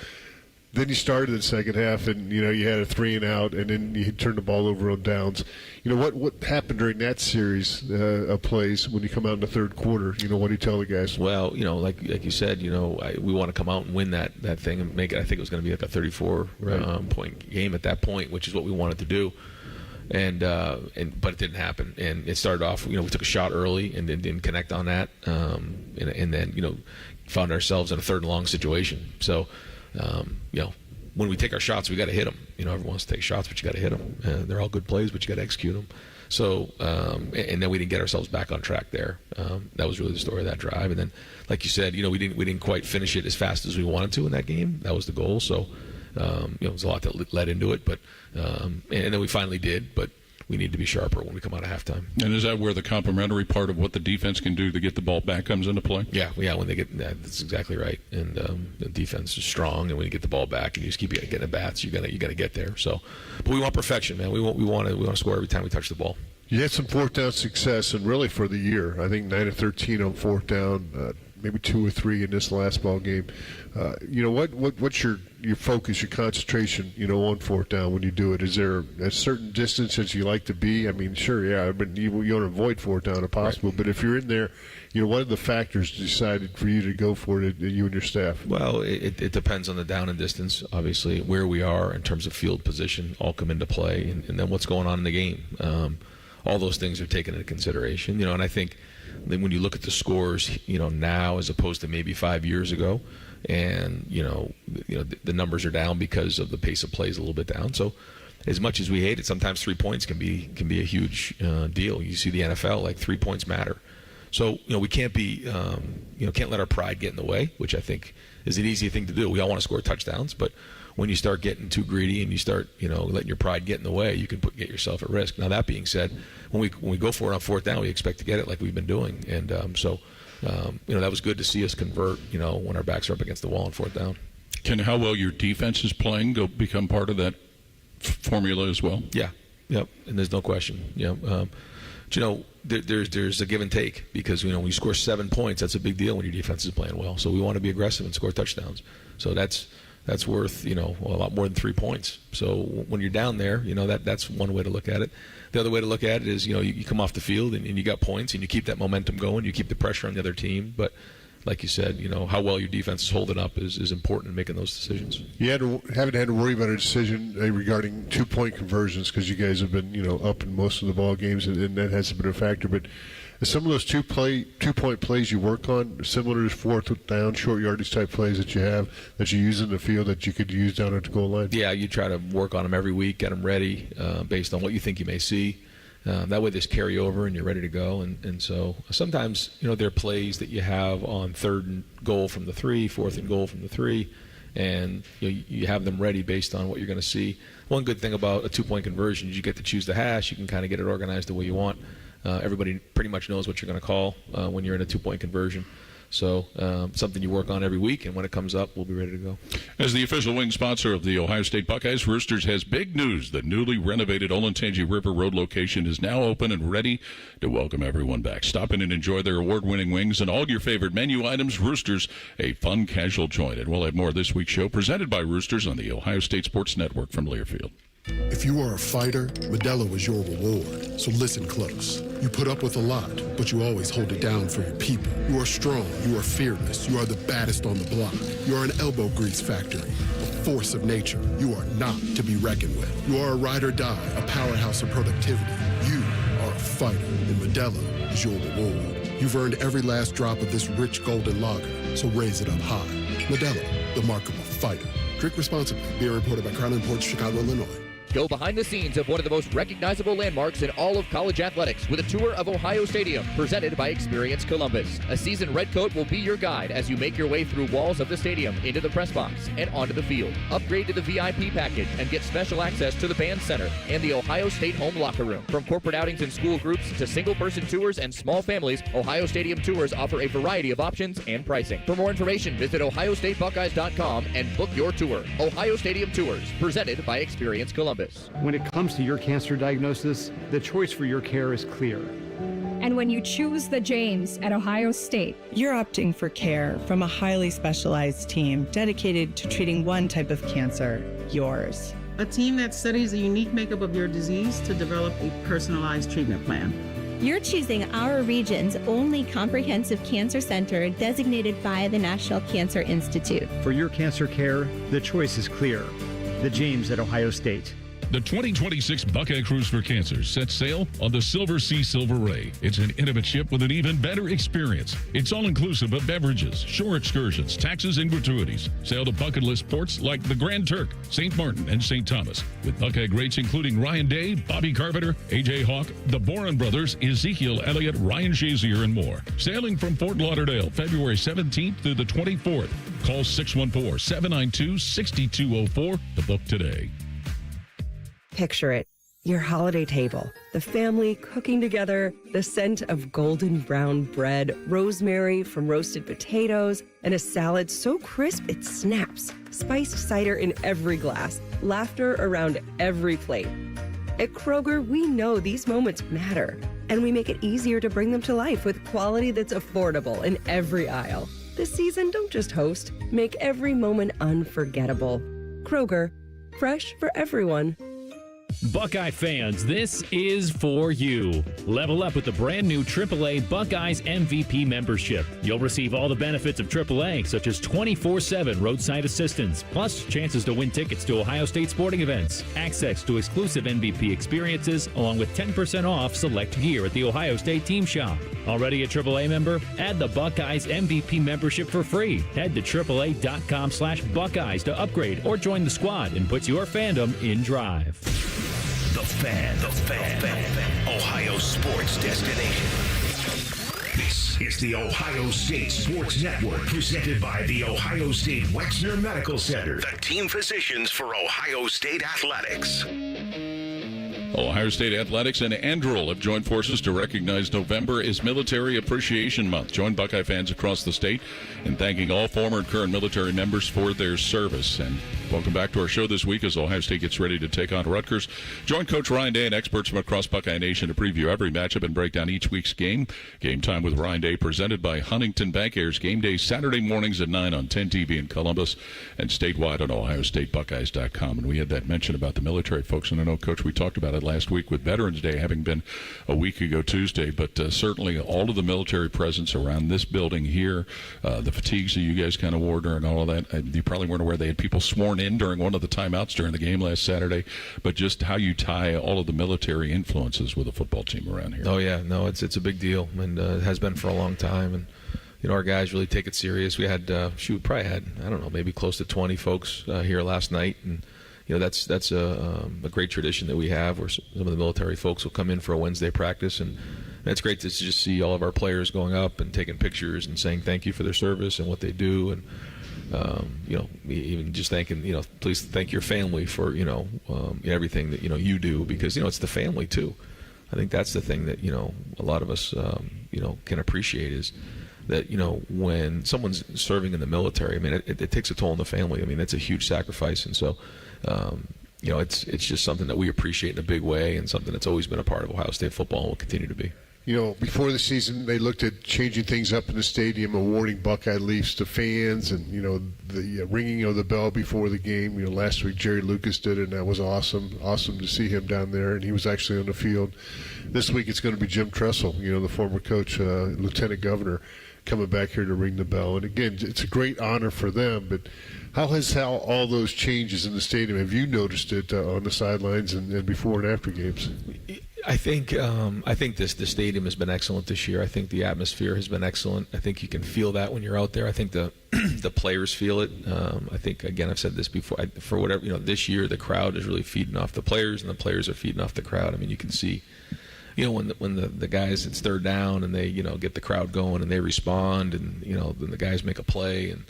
Then you started the second half, and you had a 3-and-out, and then you turned the ball over on downs. What happened during that series of plays when you come out in the third quarter? What do you tell the guys? Well, like you said, we want to come out and win that thing and make it. I think it was going to be like a 34 point game at that point, which is what we wanted to do. But it didn't happen, and it started off. We took a shot early and then didn't connect on that, and then found ourselves in a third and long situation. So. When we take our shots, we got to hit them. Everyone wants to take shots, but you got to hit them. They're all good plays, but you got to execute them. So, and then we didn't get ourselves back on track there. That was really the story of that drive. And then, like you said, we didn't quite finish it as fast as we wanted to in that game. That was the goal. So, there's a lot that led into it, but and then we finally did. But we need to be sharper when we come out of halftime. And is that where the complementary part of what the defense can do to get the ball back comes into play? Yeah. When they get that's exactly right. And the defense is strong, and when you get the ball back and you just keep getting at bats, you got to get there. So, but we want perfection, man. We want to score every time we touch the ball. You had some fourth down success, and really for the year, I think 9 of 13 on fourth down, maybe 2 or 3 in this last ball game. What's your focus, your concentration, on fourth down when you do it? Is there a certain distance that you like to be? I mean, sure, yeah, but you want to avoid fourth down if possible. Right. But if you're in there, what are the factors decided for you to go for it, you and your staff? Well, it depends on the down and distance, obviously, where we are in terms of field position, all come into play, and then what's going on in the game. All those things are taken into consideration, and I think then when you look at the scores, now as opposed to maybe 5 years ago, and the numbers are down because of the pace of play is a little bit down. So, as much as we hate it, sometimes 3 points can be a huge deal. You see the NFL, like 3 points matter. So we can't be can't let our pride get in the way, which I think is an easy thing to do. We all want to score touchdowns, but when you start getting too greedy and you start letting your pride get in the way, you can get yourself at risk. Now that being said, when we go for it on fourth down, we expect to get it like we've been doing, and that was good to see us convert when our backs are up against the wall on fourth down. Can how well your defense is playing become part of that formula as well? Yeah. Yep. And there's no question. There's a give and take because, when you score 7 points, that's a big deal when your defense is playing well. So we want to be aggressive and score touchdowns. So that's worth, a lot more than 3 points. So when you're down there, that's one way to look at it. The other way to look at it is, you come off the field and you got points and you keep that momentum going. You keep the pressure on the other team. But like you said, how well your defense is holding up is important in making those decisions. You haven't had to worry about a decision regarding 2-point conversions because you guys have been, up in most of the ball games, and that hasn't been a factor. But some of those 2-point plays you work on, similar to fourth down, short yardage type plays that you use in the field that you could use down at the goal line? Yeah, you try to work on them every week, get them ready based on what you think you may see. That way they just carry over and you're ready to go. And so sometimes, there are plays that you have on 3rd and goal from the 3, 4th and goal from the 3, and you have them ready based on what you're going to see. One good thing about a 2-point conversion is you get to choose the hash. You can kind of get it organized the way you want. Everybody pretty much knows what you're going to call when you're in a 2-point conversion. So something you work on every week, and when it comes up, we'll be ready to go. As the official wing sponsor of the Ohio State Buckeyes, Roosters has big news. The newly renovated Olentangy River Road location is now open and ready to welcome everyone back. Stop in and enjoy their award-winning wings and all your favorite menu items. Roosters, a fun, casual joint. And we'll have more of this week's show presented by Roosters on the Ohio State Sports Network from Learfield. If you are a fighter, Modelo is your reward. So listen close. You put up with a lot, but you always hold it down for your people. You are strong. You are fearless. You are the baddest on the block. You are an elbow grease factory, a force of nature. You are not to be reckoned with. You are a ride or die, a powerhouse of productivity. You are a fighter, and Modelo is your reward. You've earned every last drop of this rich golden lager, so raise it up high. Modelo, the mark of a fighter. Drink responsibly. Beer imported by Crown Imports, Chicago, Illinois. Go behind the scenes of one of the most recognizable landmarks in all of college athletics with a tour of Ohio Stadium presented by Experience Columbus. A seasoned redcoat will be your guide as you make your way through walls of the stadium, into the press box, and onto the field. Upgrade to the VIP package and get special access to the band center and the Ohio State home locker room. From corporate outings and school groups to single-person tours and small families, Ohio Stadium tours offer a variety of options and pricing. For more information, visit ohiostatebuckeyes.com and book your tour. Ohio Stadium Tours, presented by Experience Columbus. When it comes to your cancer diagnosis, the choice for your care is clear. And when you choose the James at Ohio State, you're opting for care from a highly specialized team dedicated to treating one type of cancer, yours. A team that studies the unique makeup of your disease to develop a personalized treatment plan. You're choosing our region's only comprehensive cancer center designated by the National Cancer Institute. For your cancer care, the choice is clear. The James at Ohio State. The 2026 Buckeye Cruise for Cancer sets sail on the Silver Sea Silver Ray. It's an intimate ship with an even better experience. It's all-inclusive of beverages, shore excursions, taxes, and gratuities. Sail to bucket list ports like the Grand Turk, St. Martin, and St. Thomas. With Buckeye greats including Ryan Day, Bobby Carpenter, A.J. Hawk, the Boren Brothers, Ezekiel Elliott, Ryan Shazier, and more. Sailing from Fort Lauderdale, February 17th through the 24th. Call 614-792-6204 to book today. Picture it, your holiday table, the family cooking together, the scent of golden brown bread, rosemary from roasted potatoes, and a salad so crisp it snaps, spiced cider in every glass, laughter around every plate. At Kroger, we know these moments matter, and we make it easier to bring them to life with quality that's affordable in every aisle. This season, don't just host, make every moment unforgettable. Kroger, fresh for everyone. Buckeye fans, this is for you. Level up with the brand new AAA Buckeyes MVP membership. You'll receive all the benefits of AAA, such as 24/7 roadside assistance, plus chances to win tickets to Ohio State sporting events, access to exclusive MVP experiences, along with 10% off select gear at the Ohio State team shop. Already a AAA member? Add the Buckeyes MVP membership for free. Head to AAA.com/Buckeyes to upgrade or join the squad and put your fandom in drive. The Fan. Ohio sports destination. This is the Ohio State Sports Network, presented by the Ohio State Wexner Medical Center, the team physicians for Ohio State athletics. Ohio State Athletics and Androl have joined forces to recognize November as Military Appreciation Month. Join Buckeye fans across the state in thanking all former and current military members for their service. And welcome back to our show this week as Ohio State gets ready to take on Rutgers. Join Coach Ryan Day and experts from across Buckeye Nation to preview every matchup and break down each week's game. Game Time with Ryan Day, presented by Huntington Bank, airs game day Saturday mornings at 9 on 10 TV in Columbus and statewide on OhioStateBuckeyes.com. And we had that mention about the military folks, and I know, Coach, we talked about it last week with Veterans Day having been a week ago Tuesday, but certainly all of the military presence around this building here, the fatigues that you guys kind of wore during all of that. You probably weren't aware they had people sworn in during one of the timeouts during the game last Saturday, but just how you tie all of the military influences with the football team around here. Oh, yeah. No, it's a big deal, and it has been for a long time, and our guys really take it serious. We had, probably had, I don't know, maybe close to 20 folks here last night, and that's a great tradition that we have, where some of the military folks will come in for a Wednesday practice, and it's great to just see all of our players going up and taking pictures and saying thank you for their service and what they do, and even just thanking, please thank your family for everything that you do, because it's the family too. I think that's the thing that a lot of us can appreciate, is that when someone's serving in the military, I mean it takes a toll on the family. I mean, that's a huge sacrifice, and so it's just something that we appreciate in a big way, and something that's always been a part of Ohio State football and will continue to be. Before the season, they looked at changing things up in the stadium, awarding Buckeye Leafs to fans, and the ringing of the bell before the game. Last week Jerry Lucas did it, and that was awesome to see him down there, and he was actually on the field. This week it's going to be Jim Tressel, the former coach, lieutenant governor, coming back here to ring the bell. And again, it's a great honor for them. But how all those changes in the stadium, have you noticed it on the sidelines and before and after games? I think the stadium has been excellent this year. I think the atmosphere has been excellent. I think you can feel that when you're out there. I think the the players feel it. I think, again, I've said this before. For whatever, this year the crowd is really feeding off the players, and the players are feeding off the crowd. I mean, you can see, when the guys, it's third down and they get the crowd going and they respond, and then the guys make a play, and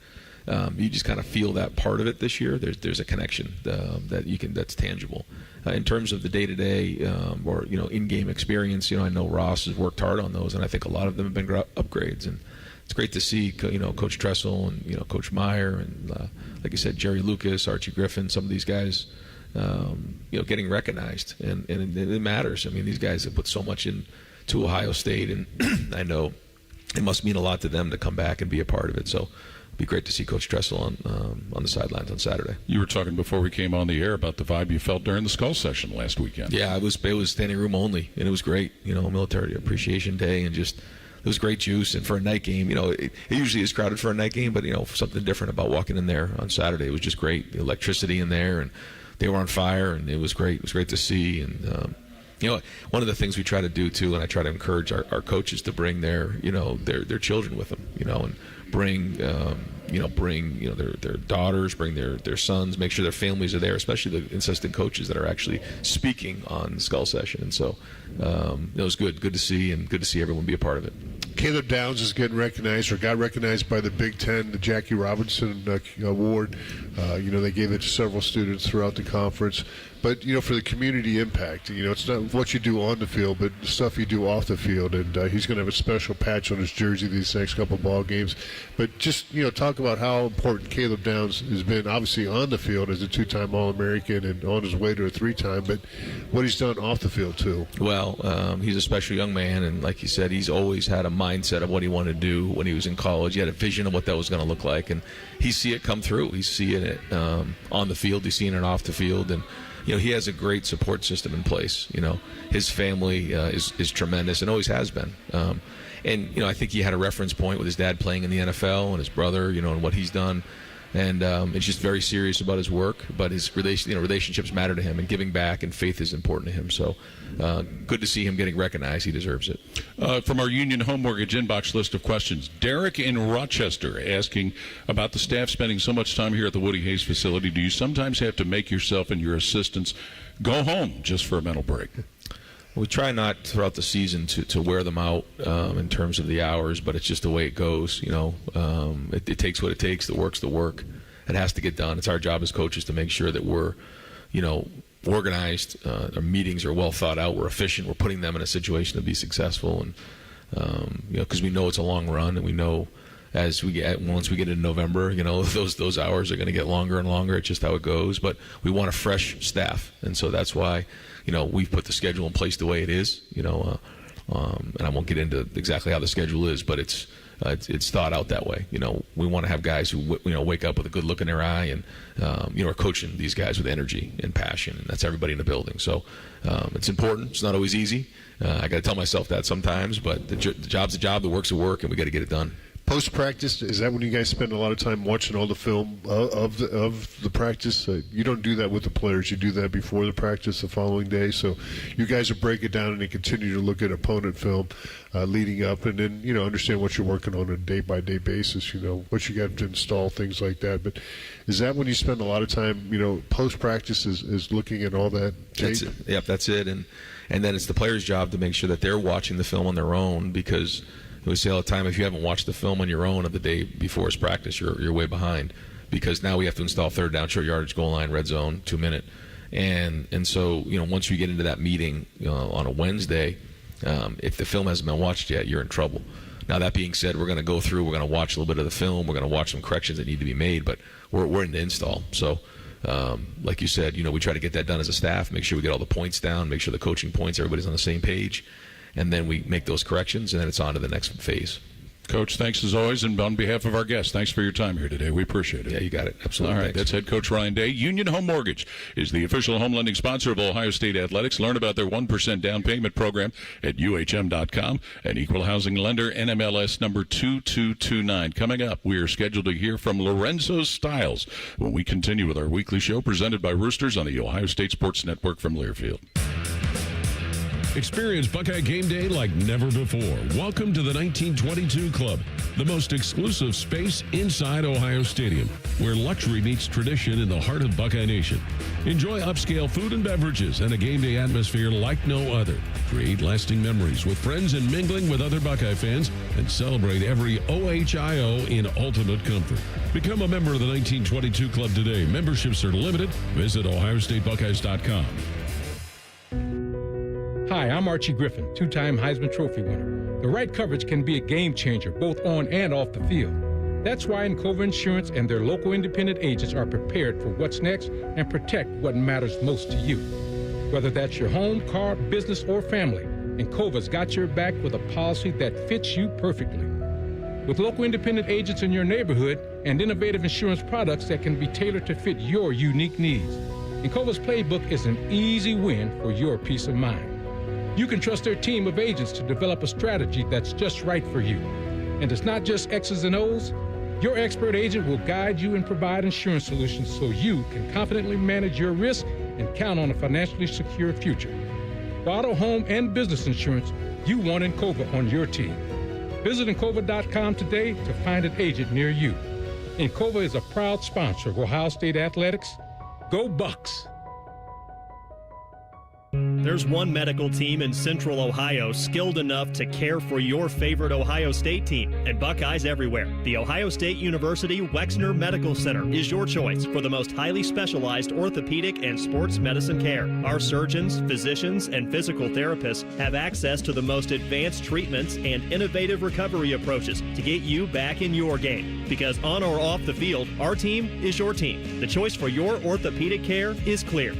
you just kind of feel that part of it this year. There's a connection that's tangible. In terms of the day-to-day or in-game experience, I know Ross has worked hard on those, and I think a lot of them have been upgrades, and it's great to see Coach Tressel and Coach Meyer and like I said, Jerry Lucas, Archie Griffin, some of these guys getting recognized, and it matters. I mean, these guys have put so much into Ohio State, and I know it must mean a lot to them to come back and be a part of it. So it'd be great to see Coach Tressel on the sidelines on Saturday. You were talking before we came on the air about the vibe you felt during the Skull Session last weekend. Yeah, it was standing room only, and it was great. Military Appreciation Day, and just it was great juice. And for a night game, it usually is crowded for a night game, but something different about walking in there on Saturday. It was just great. The electricity in there, and they were on fire, and it was great. It was great to see. And one of the things we try to do too, and I try to encourage our coaches to bring their children with them, and bring their daughters, bring their sons, make sure their families are there, especially the assistant coaches that are actually speaking on Skull Session. And so it was good to see, and good to see everyone be a part of it. Caleb Downs is getting recognized, or got recognized by the Big Ten, the Jackie Robinson Award. They gave it to several students throughout the conference. But, for the community impact, it's not what you do on the field, but the stuff you do off the field. And he's going to have a special patch on his jersey these next couple ball games. But just, talk about how important Caleb Downs has been, obviously on the field as a two-time All-American and on his way to a three-time, but what he's done off the field, too. Well, he's a special young man, and like you said, he's always had a mindset of what he wanted to do when he was in college. He had a vision of what that was going to look like, and he's see it come through. He's seeing it on the field. He's seeing it off the field, and he has a great support system in place. His family is tremendous and always has been. And I think he had a reference point with his dad playing in the NFL and his brother, and what he's done. And it's just very serious about his work, but his relationships matter to him, and giving back and faith is important to him. So good to see him getting recognized. He deserves it. From our Union Home Mortgage inbox list of questions, Derek in Rochester asking about the staff spending so much time here at the Woody Hayes facility. Do you sometimes have to make yourself and your assistants go home just for a mental break? We try not throughout the season to wear them out in terms of the hours, but it's just the way it goes. It takes what it takes. The work's the work. It has to get done. It's our job as coaches to make sure that we're, organized. Our meetings are well thought out. We're efficient. We're putting them in a situation to be successful, and because we know it's a long run, and we know once we get into November, those hours are going to get longer and longer. It's just how it goes. But we want a fresh staff, and so that's why we've put the schedule in place the way it is. And I won't get into exactly how the schedule is, but it's thought out that way. We want to have guys who wake up with a good look in their eye, and are coaching these guys with energy and passion, and that's everybody in the building. So it's important. It's not always easy. I got to tell myself that sometimes, but the job's a job, the work's a work, and we got to get it done. Post practice, is that when you guys spend a lot of time watching all the film of the practice? You don't do that with the players. You do that before the practice the following day. So you guys will break it down and you continue to look at opponent film leading up, and then understand what you're working on a day by day basis. What you got to install, things like that. But is that when you spend a lot of time? Post practice is looking at all that tape? That's it. Yep, that's it. And then it's the player's job to make sure that they're watching the film on their own, because we say all the time, if you haven't watched the film on your own of the day before his practice, you're way behind, because now we have to install third down, short yardage, goal line, red zone, 2-minute. And so, once we get into that meeting on a Wednesday, if the film hasn't been watched yet, you're in trouble. Now, that being said, we're going to go through, we're going to watch a little bit of the film, we're going to watch some corrections that need to be made, but we're in the install. So, like you said, we try to get that done as a staff, make sure we get all the points down, make sure the coaching points, everybody's on the same page. And then we make those corrections, and then it's on to the next phase. Coach, thanks as always, and on behalf of our guests, thanks for your time here today. We appreciate it. Yeah, you got it. Absolutely. All right, thanks. that's head coach Ryan Day. Union Home Mortgage is the official home lending sponsor of Ohio State Athletics. Learn about their 1% down payment program at uhm.com. An equal housing lender, NMLS number 2229. Coming up, we are scheduled to hear from Lorenzo Styles when we continue with our weekly show presented by Roosters on the Ohio State Sports Network from Learfield. Experience Buckeye Game Day like never before. Welcome to the 1922 Club, the most exclusive space inside Ohio Stadium, where luxury meets tradition in the heart of Buckeye Nation. Enjoy upscale food and beverages and a game day atmosphere like no other. Create lasting memories with friends and mingling with other Buckeye fans, and celebrate every OHIO in ultimate comfort. Become a member of the 1922 Club today. Memberships are limited. Visit OhioStateBuckeyes.com. Hi, I'm Archie Griffin, two-time Heisman Trophy winner. The right coverage can be a game changer, both on and off the field. That's why Encova Insurance and their local independent agents are prepared for what's next and protect what matters most to you. Whether that's your home, car, business, or family, Encova's got your back with a policy that fits you perfectly. With local independent agents in your neighborhood and innovative insurance products that can be tailored to fit your unique needs, Encova's playbook is an easy win for your peace of mind. You can trust their team of agents to develop a strategy that's just right for you. And it's not just X's and O's. Your expert agent will guide you and provide insurance solutions so you can confidently manage your risk and count on a financially secure future. For auto, home, and business insurance, you want Encova on your team. Visit Encova.com today to find an agent near you. Encova is a proud sponsor of Ohio State Athletics. Go Bucks! There's one medical team in Central Ohio skilled enough to care for your favorite Ohio State team, and Buckeyes everywhere. The Ohio State University Wexner Medical Center is your choice for the most highly specialized orthopedic and sports medicine care. Our surgeons, physicians, and physical therapists have access to the most advanced treatments and innovative recovery approaches to get you back in your game. Because on or off the field, our team is your team. The choice for your orthopedic care is clear.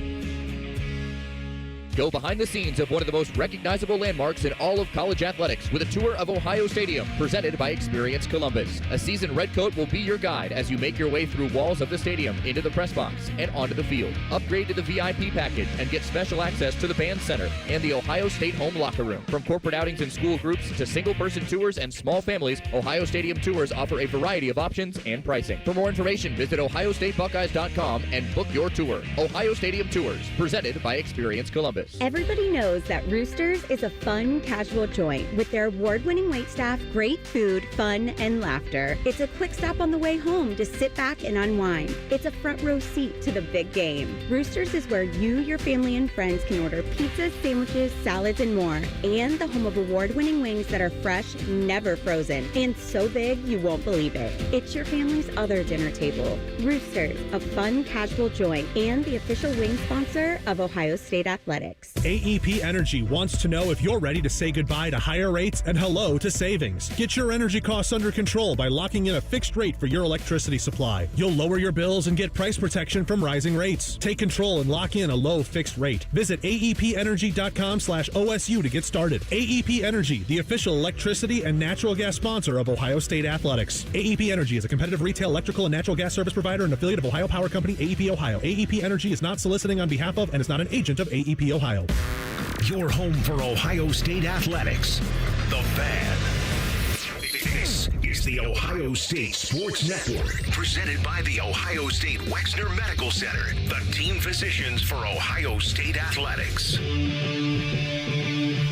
Go behind the scenes of one of the most recognizable landmarks in all of college athletics with a tour of Ohio Stadium presented by Experience Columbus. A seasoned redcoat will be your guide as you make your way through walls of the stadium, into the press box, and onto the field. Upgrade to the VIP package and get special access to the band center and the Ohio State home locker room. From corporate outings and school groups to single-person tours and small families, Ohio Stadium tours offer a variety of options and pricing. For more information, visit OhioStateBuckeyes.com and book your tour. Ohio Stadium Tours, presented by Experience Columbus. Columbus. Everybody knows that Roosters is a fun, casual joint with their award-winning waitstaff, great food, fun, and laughter. It's a quick stop on the way home to sit back and unwind. It's a front row seat to the big game. Roosters is where you, your family, and friends can order pizzas, sandwiches, salads, and more. And the home of award-winning wings that are fresh, never frozen, and so big you won't believe it. It's your family's other dinner table. Roosters, a fun, casual joint, and the official wing sponsor of Ohio State Athletics. AEP Energy wants to know if you're ready to say goodbye to higher rates and hello to savings. Get your energy costs under control by locking in a fixed rate for your electricity supply. You'll lower your bills and get price protection from rising rates. Take control and lock in a low fixed rate. Visit aepenergy.com/OSU to get started. AEP Energy, the official electricity and natural gas sponsor of Ohio State Athletics. AEP Energy is a competitive retail electrical and natural gas service provider and affiliate of Ohio Power Company, AEP Ohio. AEP Energy is not soliciting on behalf of and is not an agent of AEP Ohio. Your home for Ohio State Athletics. The Fan. This is the Ohio State Sports Network, presented by the Ohio State Wexner Medical Center, the team physicians for Ohio State Athletics.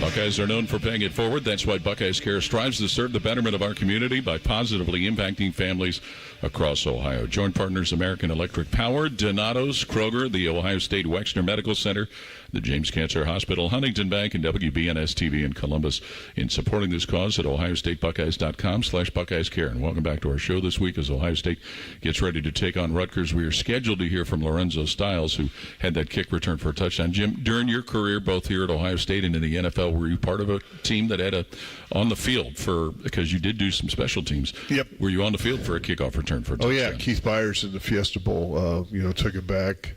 Buckeyes are known for paying it forward. That's why Buckeyes Care strives to serve the betterment of our community by positively impacting families across Ohio. Joint partners American Electric Power, Donato's, Kroger, the Ohio State Wexner Medical Center, the James Cancer Hospital, Huntington Bank, and WBNS-TV in Columbus in supporting this cause at ohiostatebuckeyes.com/Buckeyes Care. And welcome back to our show this week as Ohio State gets ready to take on Rutgers. We are scheduled to hear from Lorenzo Styles, who had that kick return for a touchdown. Jim, during your career, both here at Ohio State and in the NFL, were you part of a team that had on the field because you did do some special teams? Yep. Were you on the field for a kickoff return for a touchdown? Oh, yeah. Keith Byers in the Fiesta Bowl, took it back.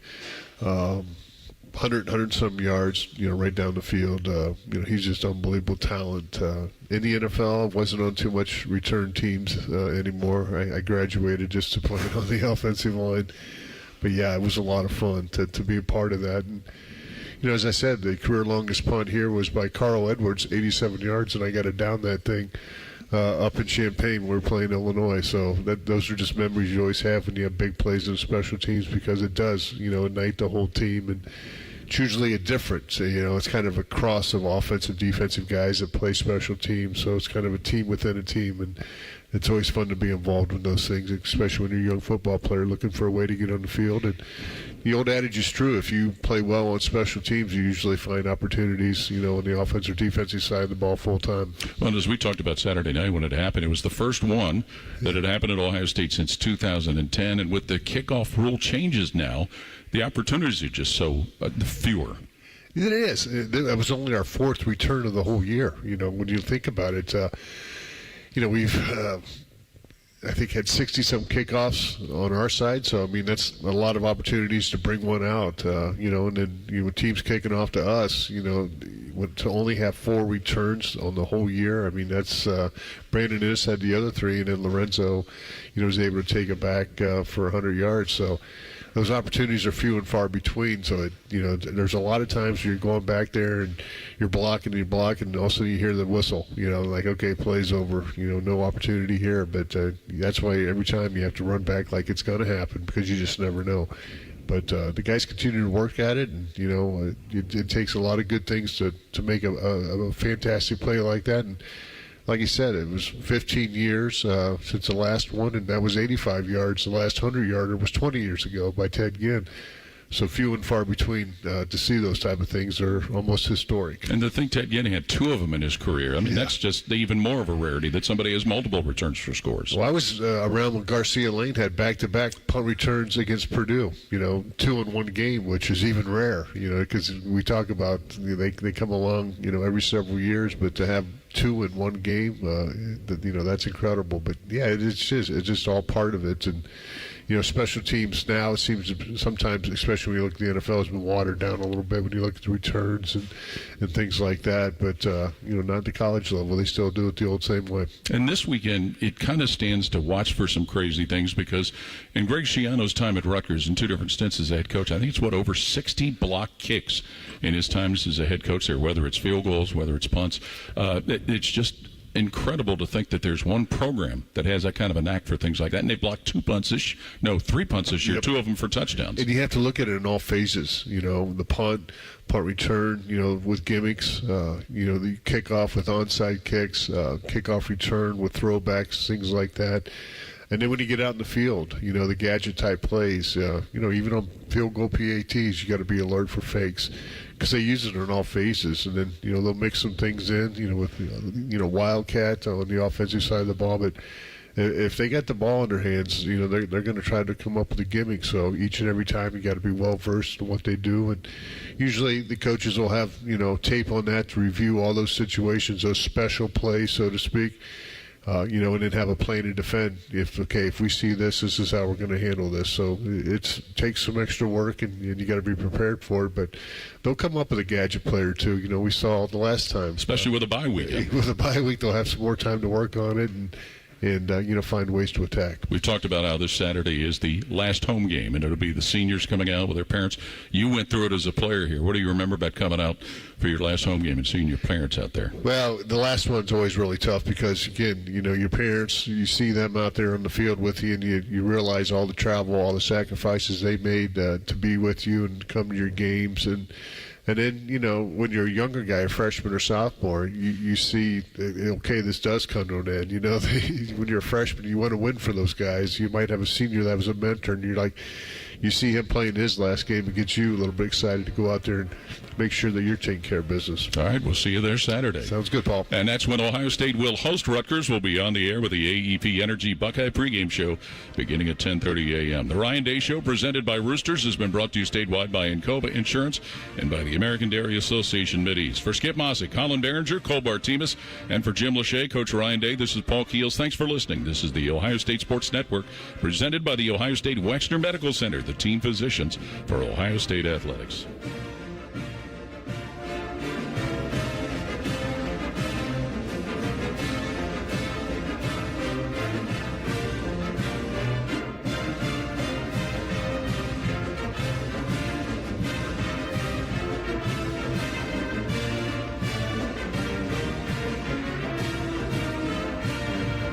100 some yards, right down the field. He's just unbelievable talent. In the NFL, wasn't on too much return teams anymore. I graduated just to play on the offensive line. But, yeah, it was a lot of fun to be a part of that. And, as I said, the career longest punt here was by Carl Edwards, 87 yards, and I got to down that thing up in Champaign when we were playing Illinois. So those are just memories you always have when you have big plays in special teams, because it does, ignite the whole team. And it's usually a difference. It's kind of a cross of offensive, defensive guys that play special teams. So it's kind of a team within a team. And it's always fun to be involved in those things, especially when you're a young football player looking for a way to get on the field. And the old adage is true. If you play well on special teams, you usually find opportunities, on the offensive or defensive side of the ball full time. Well, as we talked about Saturday night when it happened, it was the first one that had happened at Ohio State since 2010. And with the kickoff rule changes now, the opportunities are just so fewer. It is. That was only our fourth return of the whole year. When you think about it, we've I think had 60-some kickoffs on our side. So, that's a lot of opportunities to bring one out, and then when teams kicking off to us, to only have 4 returns on the whole year. That's Brandon Innes had the other 3, and then Lorenzo, was able to take it back for 100 yards. So those opportunities are few and far between. So, there's a lot of times you're going back there and you're blocking, and all of a sudden you hear the whistle, like, okay, play's over, no opportunity here. But that's why every time you have to run back like it's going to happen, because you just never know. But the guys continue to work at it, and, it takes a lot of good things to make a fantastic play like that. And like you said, it was 15 years since the last one, and that was 85 yards. The last 100-yarder was 20 years ago by Ted Ginn. So few and far between to see those type of things are almost historic. And to think Ted Ginn had 2 of them in his career, that's just even more of a rarity that somebody has multiple returns for scores. Well, I was around when Garcia Lane had back-to-back punt returns against Purdue, 2 in one game, which is even rare, because we talk about they come along, every several years, but to have 2 in one game, that's incredible. But, yeah, it's just all part of it. And, special teams now, it seems sometimes, especially when you look at the NFL, has been watered down a little bit when you look at the returns and things like that. But, not at the college level. They still do it the old same way. And this weekend, it kind of stands to watch for some crazy things, because in Greg Schiano's time at Rutgers, in 2 different stints as a head coach, I think it's over 60 block kicks in his times as a head coach there, whether it's field goals, whether it's punts. It's just incredible to think that there's one program that has that kind of a knack for things like that. And they blocked 3 punts this year, Yep. 2 of them for touchdowns. And you have to look at it in all phases. The punt return, with gimmicks, the kickoff with onside kicks, kickoff return with throwbacks, things like that. And then when you get out in the field, the gadget-type plays, even on field goal PATs, you got to be alert for fakes because they use it in all phases. And then, they'll mix some things in, with, Wildcat on the offensive side of the ball. But if they got the ball in their hands, they're going to try to come up with a gimmick. So each and every time you got to be well-versed in what they do. And usually the coaches will have, tape on that to review all those situations, those special plays, so to speak. And then have a plan to defend. If we see this is how we're going to handle this. So it takes some extra work, and you got to be prepared for it. But they'll come up with a gadget player too. We saw the last time, especially with a bye week. With a bye week, they'll have some more time to work on it and find ways to attack. We've talked about how this Saturday is the last home game, and it'll be the seniors coming out with their parents. You went through it as a player here. What do you remember about coming out for your last home game and seeing your parents out there? Well, the last one's always really tough because, again, your parents, you see them out there on the field with you, and you realize all the travel, all the sacrifices they made to be with you and come to your games. And then, when you're a younger guy, a freshman or sophomore, you see, this does come to an end. When you're a freshman, you want to win for those guys. You might have a senior that was a mentor, and you see him playing his last game. It gets you a little bit excited to go out there and make sure that you're taking care of business. All right, we'll see you there Saturday. Sounds good, Paul. And that's when Ohio State will host Rutgers. We'll be on the air with the AEP Energy Buckeye pregame show beginning at 10:30 a.m. The Ryan Day Show, presented by Roosters, has been brought to you statewide by Encova Insurance and by the American Dairy Association Mideast. For Skip Mossick, Colin Behringer, Cole Bartemus, and for Jim Lachey, Coach Ryan Day, this is Paul Keels. Thanks for listening. This is the Ohio State Sports Network, presented by the Ohio State Wexner Medical Center, the team physicians for Ohio State Athletics.